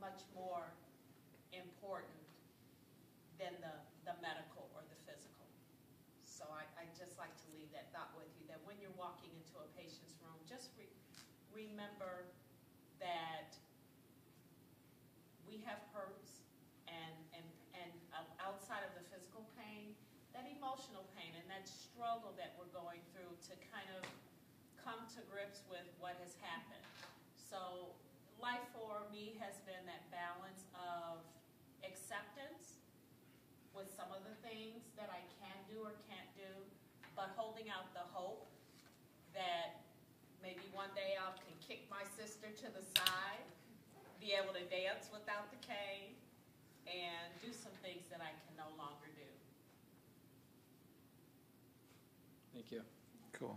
much more important than the medical or the physical. So I just like to leave that thought with you, that when you're walking into a patient's room, just remember that we have hurts and outside of the physical pain, that emotional pain and that struggle that we're going through to kind of come to grips with what has happened. So life for me has been that balance of acceptance with some of the things that I can do or can't do, but holding out the hope that maybe one day I can kick my sister to the side, be able to dance without the cane, and do some things that I can no longer do. Thank you. Cool.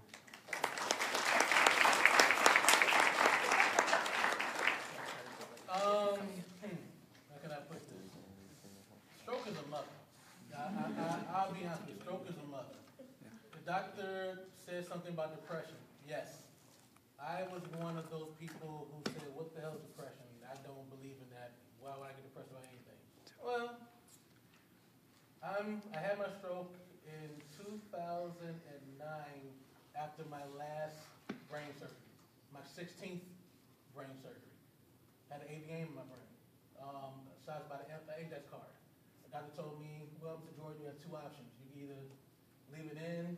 How can I put this? Stroke is a mother. I'll be honest with you. Stroke is a mother. The doctor said something about depression. Yes. I was one of those people who said, what the hell is depression? I don't believe in that. Why would I get depressed about anything? Well, I had my stroke in 2009 after my last brain surgery, my 16th brain surgery. Had an AVM in my brain, sized by the index card. The doctor told me, well, Mr. Jordan, you have two options. You can either leave it in,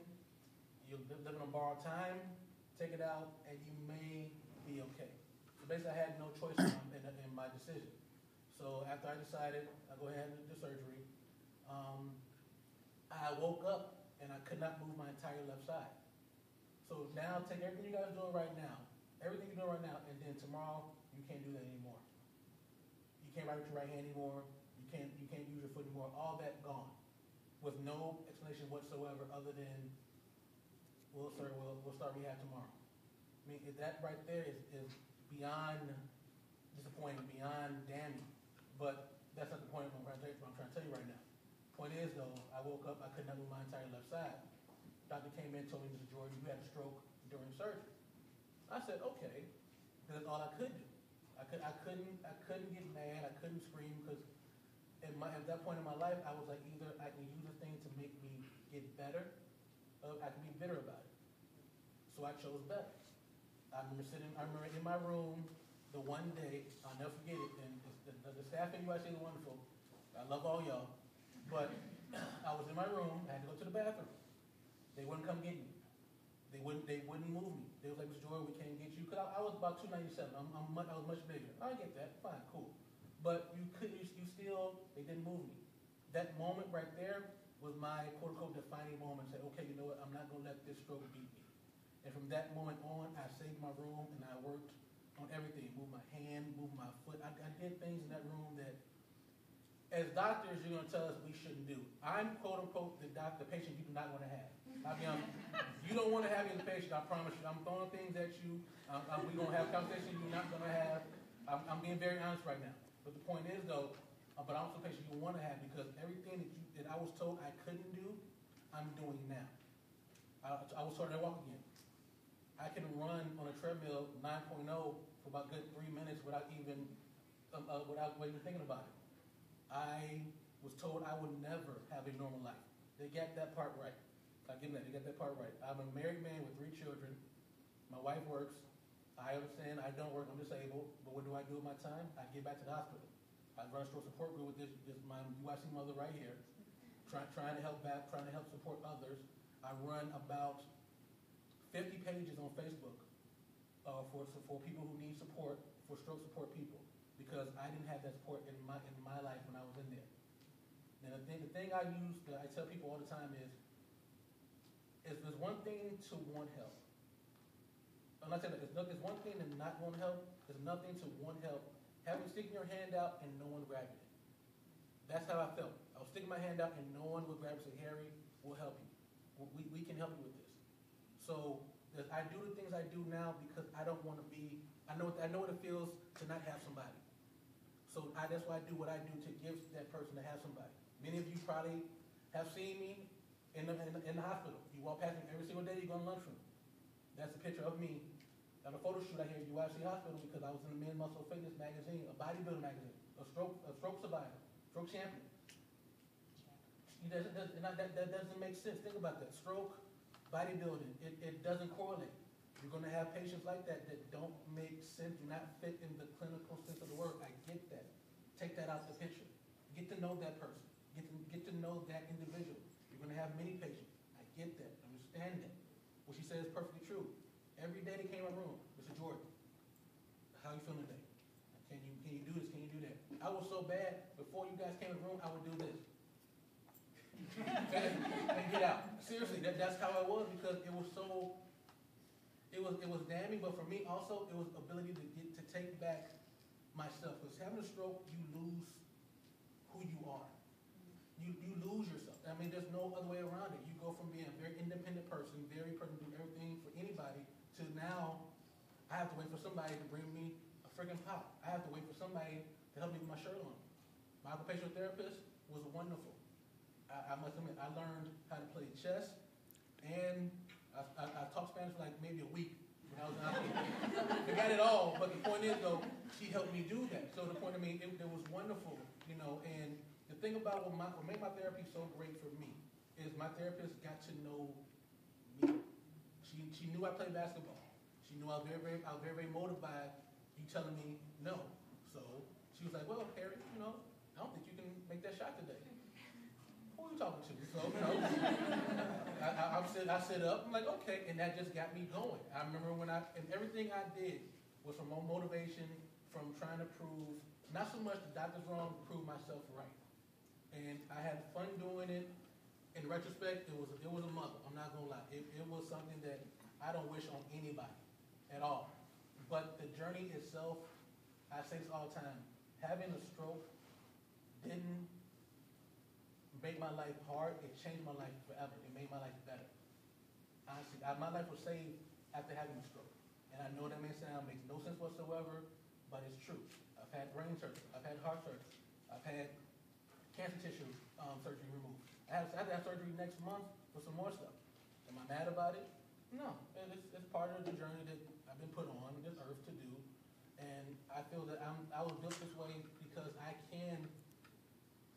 you're living on borrowed time, take it out, and you may be okay. So basically, I had no choice in my decision. So after I decided, I go ahead and do the surgery. I woke up and I could not move my entire left side. So now take everything you guys are doing right now, everything you're doing right now, and then tomorrow you can't do that anymore. You can't write with your right hand anymore. You can't use your foot anymore. All that gone, with no explanation whatsoever, other than we'll start rehab tomorrow. I mean, that right there is beyond disappointing, beyond damning. But that's not the point of what I'm trying to tell you right now. Point is, though, I woke up, I could not move my entire left side. Doctor came in and told me, Mr. Jordan, you had a stroke during surgery. I said, okay, because that's all I could do. I couldn't get mad, I couldn't scream, because at that point in my life, I was like, either I can use this thing to make me get better, or I can be bitter about it. So I chose better. I remember in my room the one day, I'll never forget it, and the staff at UIC is wonderful. I love all y'all. But I was in my room, I had to go to the bathroom. They wouldn't come get me. They wouldn't move me. They was like, Mr. Jordan, we can't get you. Because I was about 297. I was much bigger. I get that. Fine, cool. But you still, they didn't move me. That moment right there was my quote-unquote defining moment. Say, okay, you know what? I'm not going to let this stroke beat me. And from that moment on, I saved my room and I worked on everything. Moved my hand, moved my foot. I did things in that room that, as doctors, you're going to tell us we shouldn't do. I'm, quote-unquote, the patient you do not want to have. I'll be honest. You don't want to have me as a patient, I promise you. I'm throwing things at you. We're going to have conversations you're not going to have. I'm being very honest right now. But the point is, though, but I'm also a patient you want to have, because everything that I was told I couldn't do, I'm doing now. I was starting to walk again. I can run on a treadmill 9.0 for about a good 3 minutes without even thinking about it. I was told I would never have a normal life. They got that part right. I give them that. They got that part right. I'm a married man with 3 children. My wife works. I understand I don't work. I'm disabled. But what do I do with my time? I get back to the hospital. I run a stroke support group with this my UIC mother right here, trying to help back, trying to help support others. I run about 50 pages on Facebook for people who need support, for stroke support people, because I didn't have that support in my life when I was in there. And the thing I use, that I tell people all the time is there's one thing to want help. I'm not saying that. There's one thing to not want help. There's nothing to want help. Sticking your hand out and no one grabbing it. That's how I felt. I was sticking my hand out and no one would grab it and say, Harry, we'll help you. We can help you with this. So I do the things I do now because I don't want to be, I know what it feels to not have somebody. So that's why I do what I do, to give that person to have somebody. Many of you probably have seen me in the hospital. You walk past me every single day, you go to lunchroom. That's a picture of me At a photo shoot I here at UIC Hospital because I was in the Men's Muscle Fitness magazine, a bodybuilding magazine, a stroke survivor, stroke champion. That doesn't make sense. Think about that. Stroke, bodybuilding, it doesn't correlate. You're going to have patients like that don't make sense, do not fit in the clinical sense of the word. I get that. Take that out of the picture. Get to know that person. Get to know that individual. You're going to have many patients. I get that. Understand that. What she said is perfectly true. Every day they came in my room, Mr. Jordan, how you feeling today? Can you do this? Can you do that? I was so bad, before you guys came in the room, I would do this. and get out. Seriously, that's how I was because it was so, it was damning, but for me also, it was ability to take back myself. Because having a stroke, you lose who you are. You lose yourself. I mean, there's no other way around it. You go from being a very independent person, very person, do everything for anybody, to now I have to wait for somebody to bring me a freaking pop. I have to wait for somebody to help me with my shirt on. My occupational therapist was wonderful. I must admit, I learned how to play chess, and I taught Spanish for like maybe a week when I was in hospital. Forgot it all, but the point is though, she helped me do that. So the point of me, it was wonderful, you know, and the thing about what made my therapy so great for me is my therapist got to know me. She knew I played basketball. She knew I was very motivated by you telling me no. So she was like, well, Harry, you know, I don't think you can make that shot today. Who are you talking to? So, you know, I sit up, I'm like, okay, and that just got me going. I remember and everything I did was from motivation, from trying to prove, not so much the doctor's wrong, to prove myself right. And I had fun doing it. In retrospect, it was a mother. I'm not gonna lie. It was something that I don't wish on anybody at all. But the journey itself, I say this all the time, having a stroke didn't make my life hard. It changed my life forever. It made my life better. Honestly, my life was saved after having a stroke. And I know that may sound makes no sense whatsoever, but it's true. I've had brain surgery. I've had heart surgery. I've had cancer tissue surgery removed. I have to have surgery next month for some more stuff. Am I mad about it? No. It's part of the journey that I've been put on this earth to do. And I feel that I was built this way because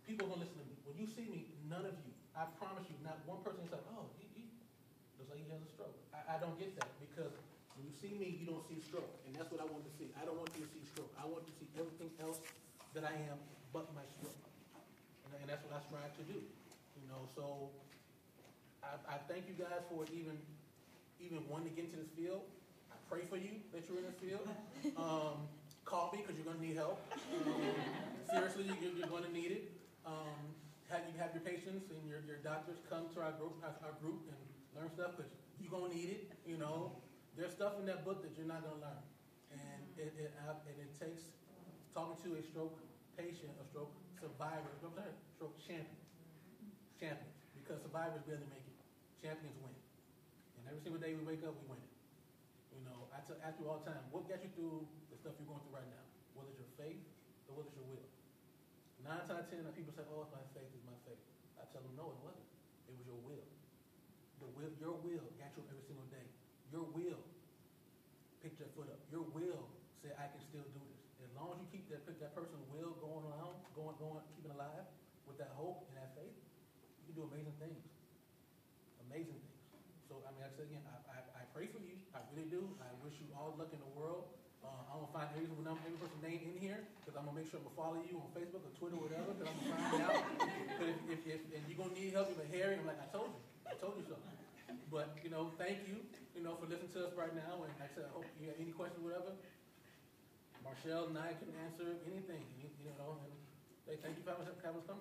people are going to listen to me. When you see me, none of you, I promise you, not one person is like, oh, he looks like he has a stroke. I don't get that because when you see me, you don't see stroke. And that's what I want to see. I don't want you to see stroke. I want you to see everything else that I am but my stroke. And that's what I strive to do. You know, so I thank you guys for even wanting to get into this field. I pray for you that you're in this field. Call me because you're going to need help. Seriously, you're going to need it. You have your patients and your doctors come to our group and learn stuff because you're going to need it. You know, there's stuff in that book that you're not going to learn, and it takes talking to a stroke patient, a stroke survivor, stroke champion, because survivors barely make it. Champions win, and every single day we wake up, we win it. You know, I ask you all the time, what got you through the stuff you're going through right now? Was it your faith or was it your will? 9 times out of 10, people say, oh, it's my faith, it's my faith. I tell them, no, it wasn't. It was your will. Your will got you every single day. Your will picked your foot up. Your will said, I can still do this. As long as you keep that person's will going around, keeping alive with that hope and that faith, you can do amazing things. Amazing things. So, I mean, like I said again, I pray for you. I really do. I wish you all luck in the world. I'm going to find every person's name in here because I'm going to make sure I'm going to follow you on Facebook or Twitter or whatever because I'm going to find out. But if you're going to need help with Harry, I'm like, I told you so. But, you know, thank you, for listening to us right now. And like I said, I hope you have any questions or whatever. Marshall and I can answer anything, and thank you for having us come here.